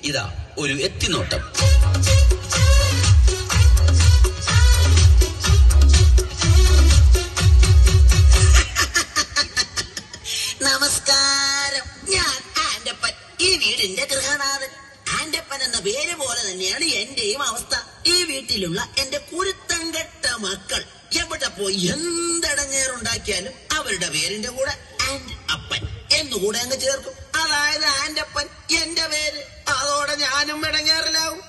ഇതാ ഒരു എത്തിനോട്ടം. നമസ്കാരം, ഞാൻ ആന്റപ്പൻ, ഈ വീടിന്റെ ഗൃഹനാഥൻ. ആന്റപ്പൻ എന്ന പേര് പോലെ തന്നെയാണ് എന്റെയും അവസ്ഥ. ഈ വീട്ടിലുള്ള എന്റെ കുരുത്തങ്കെട്ട മക്കൾ എവിടെ പോയി എന്തടങ്ങേറുണ്ടാക്കിയാലും അവരുടെ പേരിന്റെ കൂടെ ആൻഡ് അപ്പൻ എന്നുകൂടെ അങ്ങ് ചേർക്കും. അതായത് ആന്റപ്പൻ എന്റെ പേര്. അതോടെ ഞാനും ഇടങ്ങേറിലാവും.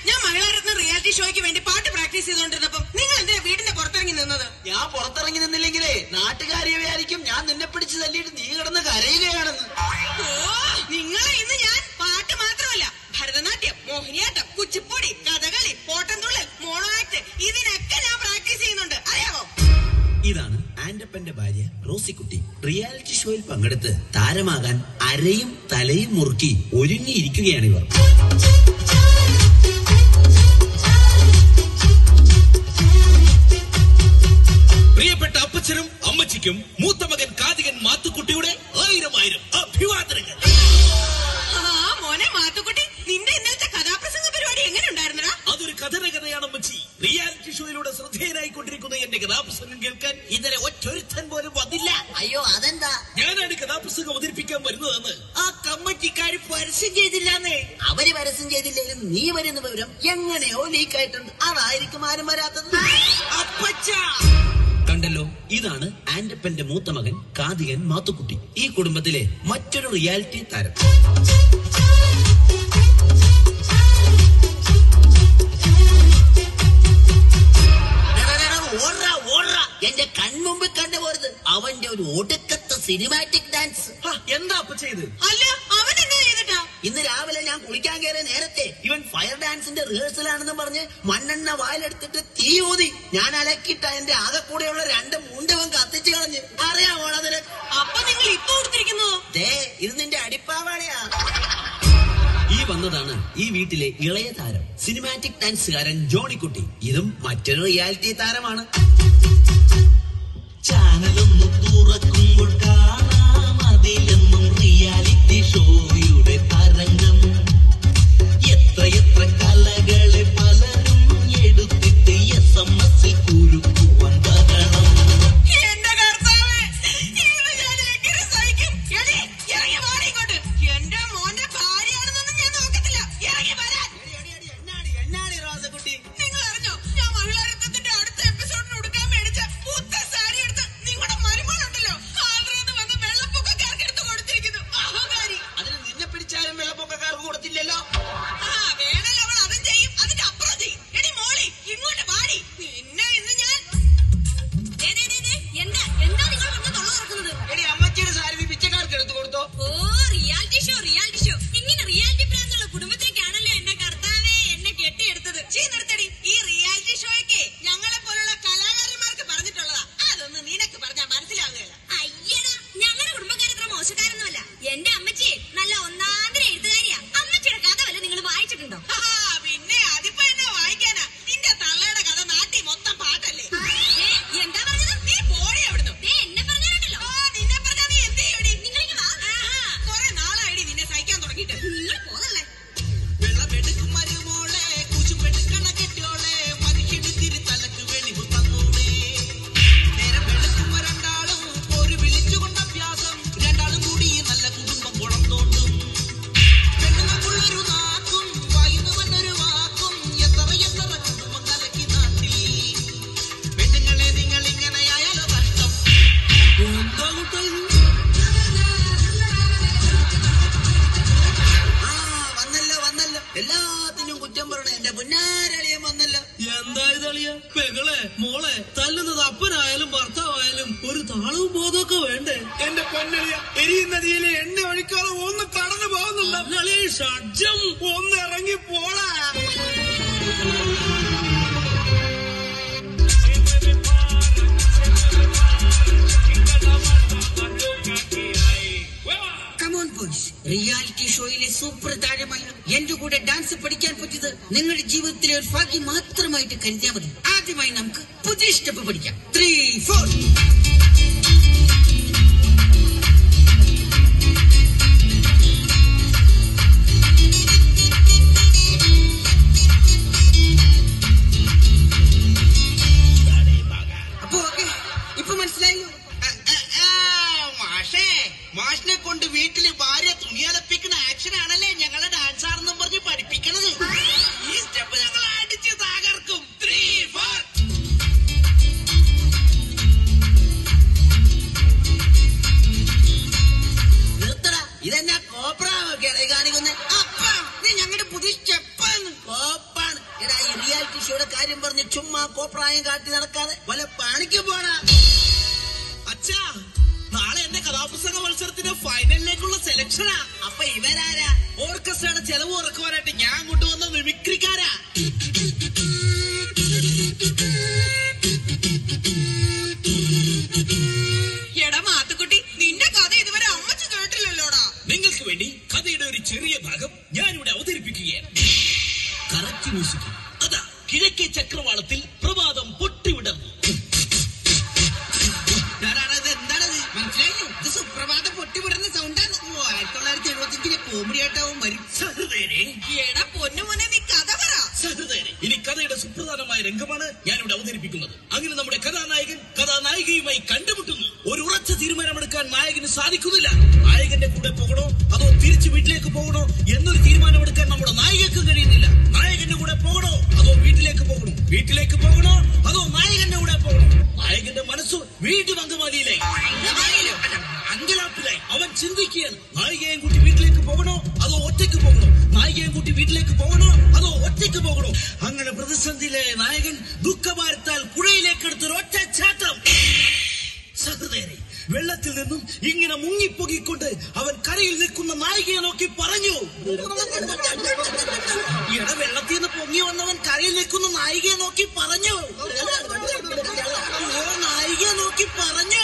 ഞാൻ മഹിളാരത്ന റിയാലിറ്റി ഷോയ്ക്ക് വേണ്ടി പാട്ട് പ്രാക്ടീസ് ചെയ്തോണ്ടിരുന്നപ്പം നിങ്ങൾ എന്തിനാ വീടിന്റെ പുറത്തിറങ്ങി നിന്നത്? ഞാൻ പുറത്തിറങ്ങി നിന്നില്ലെങ്കിലേ നാട്ടുകാരെ വിചാരിക്കും ഞാൻ നിന്നെ പിടിച്ച് തല്ലിയിട്ട് നീ കിടന്ന് കരയുകയാണെന്ന്. നിങ്ങളെ ഇന്ന് ഞാൻ പാട്ട് മാത്രമല്ല, ഭരതനാട്യം, മോഹിനിയാട്ടം, കുച്ചിപ്പുടി, കഥകളി, പോട്ടൻതുള്ളൽ, മോണോ ആക്ട്, ഇതിനൊക്കെ ഞാൻ പ്രാക്ടീസ് ചെയ്യുന്നുണ്ട്, അറിയാമോ? ഇതാണ് ആന്റപ്പന്റെ ഭാര്യ റോസിക്കുട്ടി. റിയാലിറ്റി ഷോയിൽ പങ്കെടുത്ത് താരമാകാൻ അരയും തലയും മുറുക്കി ഒരുങ്ങിയിരിക്കുകയാണിവർ. പ്രിയപ്പെട്ട അപ്പച്ചനും അമ്മച്ചിക്കും മൂത്ത മകൻ കാതികൻ മാത്തുക്കുട്ടിയുടെ 1000 അഭിവാദനങ്ങൾ. മോനെ മാത്തുക്കുട്ടി, നിന്റെ ഇന്നലത്തെ കഥാപ്രസംഗ പരിപാടി എങ്ങനെ ഉണ്ടായിരുന്നടാ? അതൊരു കഥയാണ് അമ്മച്ചി. റിയാലിറ്റി ഷോയിലൂടെ ശ്രദ്ധേയനായിക്കൊണ്ടിരിക്കുന്ന എന്റെ കഥാപ്രസംഗം കേൾക്കാൻ ഇന്നലെ ഒറ്റൊരുത്തൻ പോലും വന്നില്ല. അയ്യോ, അതെന്താ? ഞാനാണ് കഥാപ്രസംഗം അവതരിപ്പിക്കാൻ വരുന്നതെന്ന് ആ കമ്മിറ്റിക്കാർ പരസ്യം ചെയ്തില്ലാന്നേ. അവര് പരസ്യം ചെയ്തില്ലെങ്കിലും നീ വരുന്ന വിവരം എങ്ങനെയോ ലീക്കായിട്ടുണ്ട്. അതായിരിക്കും ആരും വരാത്തത്. അപ്പച്ചാ കണ്ടല്ലോ, ഇതാണ് ആന്റപ്പന്റെ മൂത്ത മകൻ കാതികൻ മാത്തുക്കുട്ടി. ഈ കുടുംബത്തിലെ മറ്റൊരു റിയാലിറ്റി താരം. എന്റെ കൺമുമ്പ് കണ്ടുപോരുത് അവന്റെ ഒരു ഒടുക്കത്തെ സിനിമാറ്റിക് ഡാൻസ്. എന്താ അപ്പ ചെയ്ത്? അല്ല, അവൻ എന്നാ ചെയ്തിട്ടാ? ഇന്ന് രാവിലെ ഞാൻ കുളിക്കാൻ കയറിയ നേരത്തെ ഇവൻ ഫയർ ഡാൻസിന്റെ റിഹേഴ്സലാണെന്ന് പറഞ്ഞ് മണ്ണെണ്ണ വായിലെടുത്തിട്ട് തീ ഊതി. ഞാൻ അലക്കിട്ട എന്റെ ആകെ കൂടെയുള്ള 2 മുണ്ടവൻ കത്തിച്ചു കളഞ്ഞ്. അറിയാമോ അതിന്? അപ്പൊ നിങ്ങൾ ഇപ്പൊ കൊടുത്തിരിക്കുന്നു? ഇത് നിന്റെ അടിപ്പാവാടയാ. ഈ വന്നതാണ് ഈ വീട്ടിലെ ഇളയ താരം, സിനിമാറ്റിക് ഡാൻസുകാരൻ ജോണിക്കുട്ടി. ഇതും മറ്റൊരു റിയാലിറ്റി താരമാണ്. ചാനലൊന്ന് തുറക്കുമ്പോൾ കാണാം അതിലെന്നും റിയാലിറ്റി ഷോയുടെ തരംഗം. എത്ര കലകളെ പലരും എടുത്തിട്ട് SMS കുരുക്കുവാൻ വരണം. എന്റെ കർത്താവേ, ഇത് ഞാൻ എങ്ങനെ സഹിക്കും? ഇറങ്ങി വാടി ഇങ്ങോട്ട്. എന്റെ മോന്റെ ഭാര്യയാണെന്നൊന്നും ഞാൻ നോക്കത്തില്ല. ഇറങ്ങി വരാൻ. എന്നാടി റോസക്കുട്ടി? നിങ്ങൾ അറിഞ്ഞോ, ഞാൻ മഹിളാരത്നത്തിന്റെ അടുത്ത എപ്പിസോഡിന് ഉടുക്കാൻ മേടിച്ച പുത്ത സാരി എടുത്ത് നിങ്ങളുടെ മരുമോളുണ്ടല്ലോ ആഗ്രഹം വന്ന് വെള്ളപ്പൊക്കക്കാർക്ക് എടുത്ത് കൊടുത്തിരിക്കുന്നു. അഹങ്കാരി. അതിന് നിന്നെ പിടിച്ചാലും വെള്ളപ്പൊക്കക്കാർക്ക് കൊടുത്തില്ലല്ലോ. വേണല്ലോ, അവൾ അതും ചെയ്യും, അതിന്റെ അപ്പുറം ചെയ്യും. എടി മോളി, ഇങ്ങോട്ട് വാടി. പിന്നെ ഇന്ന് ഞാൻ എന്താ നിങ്ങൾ വന്ന് തൊള്ള തുറക്കുന്നത്? എടി, അമ്മച്ചിയുടെ സാരി നീ പിച്ചക്കാർക്ക് എടുത്തു കൊടുത്തോ? റിയാലിറ്റി ഷോ ഇങ്ങനെ റിയാലിറ്റി പ്രാന്തുള്ള കുടുംബത്തേക്കാണല്ലോ എന്റെ കർത്താവേ എന്നെ കെട്ടിയെടുത്തത്. നിർത്തടി. ഈ റിയാലിറ്റി ഷോയ്ക്ക് ഞങ്ങളെ പോലുള്ള കലാകാരന്മാർക്ക് പറഞ്ഞിട്ടുള്ളതാ. അതൊന്നും നിനക്ക് പറഞ്ഞാൽ മനസ്സിലാവുകയല്ല. അയ്യടാ, ഞങ്ങളുടെ കുടുംബക്കാരത്ര മോശക്കാരൊന്നുമല്ല. എന്റെ അമ്മച്ചി നല്ല ഒന്നാന്തര എഴുത്തുകാരിയാ. അമ്മച്ചിയുടെ കഥ വല്ല നിങ്ങൾ വായിച്ചിട്ടുണ്ടോ? പിന്നെ അതിപ്പോ എന്നാ വായിക്കാനാ? നിന്റെ തള്ളയുടെ കഥ നാട്ടി മൊത്തം പാട്ടല്ലേ. എന്താ പറഞ്ഞത്? നീ പോടി അവിടുന്ന്. എന്നെ പറഞ്ഞാണല്ലോ. നിന്നെ പറഞ്ഞാ നീ എന്ത് ചെയ്യടി? കുറെ നാളായി നിന്നെ സഹിക്കാൻ തുടങ്ങിയിട്ട്. നിങ്ങൾ പോതല്ലേ. വെള്ളമെടുക്കും മരുമോളെ, കുശുമെടുക്കണ കെട്ടോളെ, മനുഷ്യന് തലക്ക് വെളിവ് തന്നൂടെ. നേരം വെളുക്കുമ്പോ രണ്ടാളും ഒരു വിളിച്ചുകൊണ്ട അഭ്യാസം. രണ്ടാളും കൂടി നല്ല കുടുംബം കുളം തോണ്ടും. പെണ്ണുങ്ങൾക്കുള്ളൊരു നാക്കും വായുന്ന് വന്നൊരു വാക്കും. എത്ര കുടുംബം കലക്കി നാട്ടിൽ. പെണ്ണുങ്ങളെ നിങ്ങൾ ഇങ്ങനെയായാലോ കഷ്ടം. വന്നല്ലോ. എല്ലാത്തിനും കുറ്റം പറയണ എന്റെ പുന്നാരളിയൻ വന്നല്ലോ. എന്താ ഇതളിയ പെങ്ങളെ മോളെ തല്ലുന്നത് അപ്പനായാലും ഭർത്താവായാലും ഒരു താളവും ബോധമൊക്കെ വേണ്ടേ? എന്റെ പൊന്നളിയ, എരിയുന്ന നദിയിലെ എണ്ണ ഒഴിക്കാതെ ഒന്ന് കടന്നു പോകുന്നുണ്ട്. ഷഡ്ജം ഒന്ന് ഇറങ്ങി പോടാ. റിയാലിറ്റി ഷോയിലെ സൂപ്പർ താരമായ എന്റെ കൂടെ ഡാൻസ് പഠിക്കാൻ പറ്റിയത് നിങ്ങളുടെ ജീവിതത്തിലെ ഒരു ഭാഗ്യം മാത്രമായിട്ട് കരുതിയാൽ മതി. ആദ്യമായി നമുക്ക് പുതിയ സ്റ്റെപ്പ് പഠിക്കാം. 3, 4 ഇപ്പൊ മനസ്സിലായോ? മാഷേ, മാഷിനെ കൊണ്ട് വീട്ടില് ഭാര്യ തുണിയലപ്പിക്കുന്ന ആക്ഷൻ ആണല്ലേ ഞങ്ങളെ ഡാൻസ് ആണെന്നും പറഞ്ഞ് പഠിപ്പിക്കണത്. ഈ സ്റ്റെപ്പ് ഞങ്ങൾ അടിച്ച് തകർക്കും. 3, 4. നിർത്തടാ, ഇതെന്നാ കോപ്രാവൊക്കെയാണ് കാണിക്കുന്നത്? അപ്പാ, നീ ഞങ്ങളുടെ പുതിയ സ്റ്റെപ്പാണ്. കോപ്പാണ്. എടാ, ഈ റിയാലിറ്റി ഷോയുടെ കാര്യം പറഞ്ഞ് ചുമ്മാ കോപ്രായം കാട്ടി നടക്കാതെ വല്ല പണിക്ക് പോടാ. അച്ഛാ, നാളെ എന്റെ കഥാപ്രസംഗ മത്സരത്തിന്റെ ഫൈനലിലേക്കുള്ള സെലക്ഷനാ. അപ്പൊ ഇവരാരാ? ഓർക്കസ്ട്രയുടെ ചെലവ് ഉറക്കുവാനായിട്ട് ഞാൻ കൊണ്ടുവന്ന മിമിക്രിക്കാരാ. എടാ മാത്തുക്കുട്ടി, നിന്റെ കഥ ഇതുവരെ അമ്മച്ചു കേട്ടില്ലല്ലോടാ. നിങ്ങൾക്ക് വേണ്ടി കഥയുടെ ഒരു ചെറിയ ഭാഗം ഞാനിവിടെ അവതരിപ്പിക്കുകയാണ്. Correct music. അതാ കിഴക്കേ ചക്രവാളത്തിൽ പ്രഭാതം പൊട്ടിവിടർന്നു. എന്താണത്? മനസ്സിലായോ? ഇത് സുപ്രഭാതം പൊട്ടിവിടുന്ന സൗണ്ടാണ്. 1975 കോമഡി ആയിട്ടാവും വരും. സഹൃദയനെ, എടാ പൊന്നുമോനെ, നീ കഥ പറ. സഹൃദയനെ, ഇനി കഥയുടെ സുപ്രധാനമായ രംഗമാണ് ഞാനിവിടെ അവതരിപ്പിക്കുന്നത്. അങ്ങനെ നമ്മുടെ കഥാനായകൻ കഥാനായികയുമായി കണ്ടുമുട്ടുന്നു. ഒരു ഉറച്ച തീരുമാനമെടുക്കാൻ നായകന് സാധിക്കുന്നില്ല. നായകന്റെ കൂടെ പോകണോ അതോ തിരിച്ച് വീട്ടിലേക്ക് പോകണോ എന്നൊരു തീരുമാനമെടുക്കാൻ നമ്മുടെ നായികക്ക് കഴിയുന്നില്ല. നായകന്റെ കൂടെ പോകണോ അതോ വീട്ടിലേക്ക് പോകണോ? വീട്ടിലേക്ക് പോകണോ അതോ നായകന്റെ കൂടെ പോകണോ? നായകന്റെ മനസ്സ് വീണ്ടും അങ്കമാലിയിലായി, അങ്കലാപ്പിലായി. അവൻ ചിന്തിക്കുകയാണ്, നായികയും കൂട്ടി വീട്ടിലേക്ക് പോകണോ അതോ ഒറ്റയ്ക്ക് പോകണോ? നായികയും കൂട്ടി വീട്ടിലേക്ക് പോകണോ അതോ ഒറ്റയ്ക്ക് പോകണോ? അങ്ങനെ പ്രതിസന്ധിയിലായ നായകൻ ദുഃഖഭാരത്താൽ പുഴയിലേക്ക് എടുത്തൊരു ഒറ്റ ചാട്ടം. സഹൃദയനെ, വെള്ളത്തിൽ നിന്നും ഇങ്ങനെ മുങ്ങിപ്പൊങ്ങിക്കൊണ്ട് അവൻ കരയിൽ നിൽക്കുന്ന നായികയെ നോക്കി പറഞ്ഞു. എടാ, വെള്ളത്തിൽ നിന്ന് പൊങ്ങി വന്നവൻ കരയിൽ നിൽക്കുന്ന നായികയെ നോക്കി പറഞ്ഞു. നായികയെ നോക്കി പറഞ്ഞു,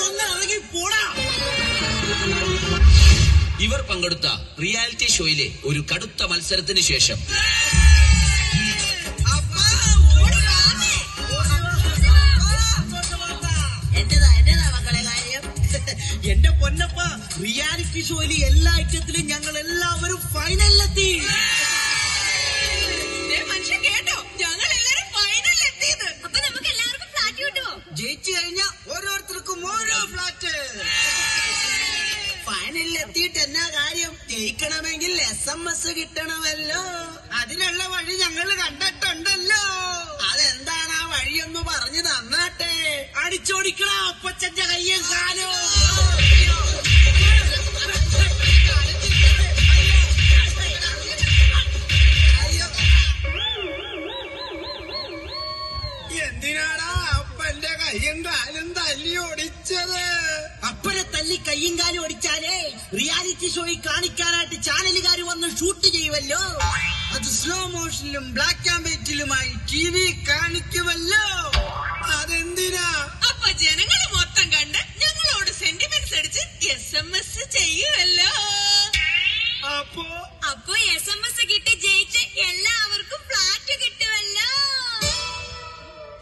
ഒന്ന് ഇറങ്ങി പോടാ. ഇവർ പങ്കെടുത്ത റിയാലിറ്റി ഷോയിലെ ഒരു കടുത്ത മത്സരത്തിന് ശേഷം എന്റേതാ മക്കളെ കാര്യം. എന്റെ പൊന്നപ്പ, റിയാലിറ്റി ഷോയിലെ എല്ലാ ഐറ്റത്തിലും ഞങ്ങൾ എല്ലാവരും ഫൈനലിലെത്തി. മനുഷ്യൻ കേട്ടോ, ഞങ്ങൾ എല്ലാരും ഫൈനലിൽ എത്തിയത്. അപ്പൊ നമുക്ക് എല്ലാവർക്കും ഫ്ലാറ്റ് കിട്ടുമോ? ജയിച്ചു കഴിഞ്ഞാ ഓരോരുത്തർക്കും ഓരോ ഫ്ലാറ്റ്. ഫൈനലിൽ എത്തിയിട്ട് എന്നാ കാര്യം? ജയിക്കണമെങ്കിൽ SMS കിട്ടണമല്ലോ. അതിനുള്ള വഴി ഞങ്ങൾ കണ്ടിട്ടുണ്ടല്ലോ. അതെന്താണ് ആ വഴിയൊന്ന് പറഞ്ഞു തന്നാട്ടെ. അടിച്ചോടിക്കണ അപ്പച്ചന്റെ കയ്യും കാലും. എന്തിനാടാ അപ്പന്റെ കയ്യും കാലും തല്ലി ഓടിച്ചത്? അപ്പനെ തല്ലി കയ്യും കാലും ഓടിച്ചാലേ റിയാലിറ്റി ഷോയിൽ കാണിക്കാനായിട്ട് ചാനലുകാർ വന്ന് ഷൂട്ട് ചെയ്യുമല്ലോ. അത് സ്ലോ മോഷനിലും ബ്ലാക്ക് ആൻഡ് വൈറ്റിലുമായി TV കാണിക്കുമല്ലോ. അതെന്തിനാ? അപ്പൊ ജനങ്ങള് മൊത്തം കണ്ട് ഞങ്ങളോട് സെന്റിമെന്റ്സ് അടിച്ച് SMS ചെയ്യുമല്ലോ. അപ്പൊ SMS കിട്ടി ജയിച്ച് എല്ലാവർക്കും ഫ്ലാറ്റ് കിട്ടുമല്ലോ.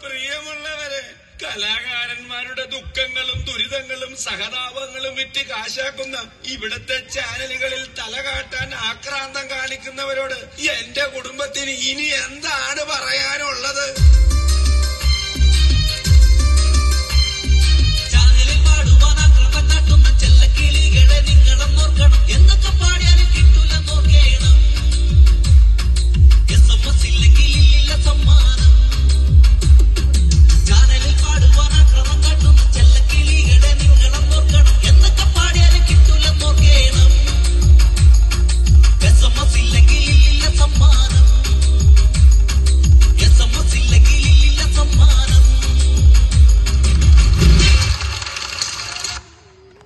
പ്രിയമുള്ളവരെ, കലാകാരന്മാരുടെ ദുഃഖങ്ങളും ദുരിതങ്ങളും സഹതാപങ്ങളും വിറ്റ് കാശാക്കുന്ന ഇവിടത്തെ ചാനലുകളിൽ തലകാട്ടാൻ ആക്രാന്തം കാണിക്കുന്നവരോട് എന്റെ കുടുംബത്തിന് ഇനി എന്താണ് പറയാനുള്ളത്?